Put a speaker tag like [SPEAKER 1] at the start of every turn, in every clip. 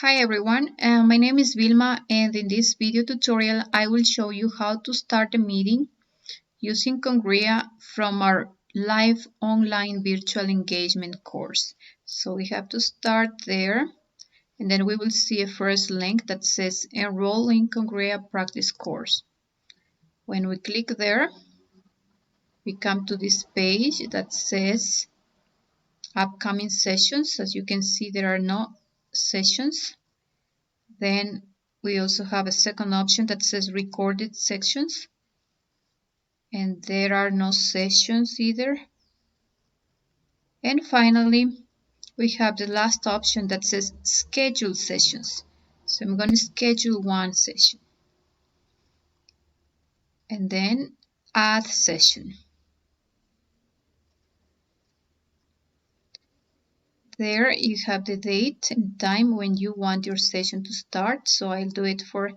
[SPEAKER 1] Hi everyone, my name is Vilma and in this video tutorial I will show you how to start a meeting using Congrea from our live online virtual engagement course. So we have to start there and then we will see a first link that says enroll in Congrea practice course. When we click there, we come to this page that says upcoming sessions. As you can see, there are no sessions. Then we also have a second option that says recorded sections, and there are no sessions either. And finally, we have the last option that says schedule sessions. So I'm going to schedule one session and then add session. There you have the date and time when you want your session to start. So I'll do it for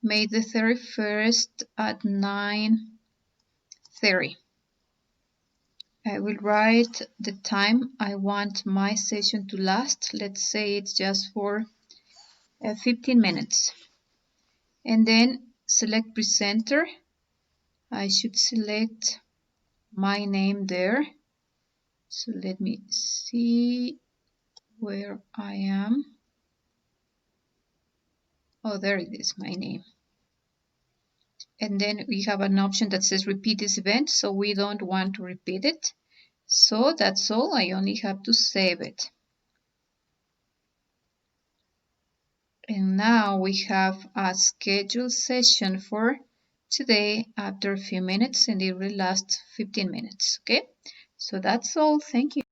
[SPEAKER 1] May the 31st at 9:30. I will write the time I want my session to last. Let's say it's just for 15 minutes. And then select presenter. I should select my name there. So let me see where I am. Oh, there it is, my name. And then we have an option that says repeat this event, so we don't want to repeat it. So that's all. I only have to save it. And now we have a scheduled session for today after a few minutes, and it will last 15 minutes. Okay, so that's all. Thank you.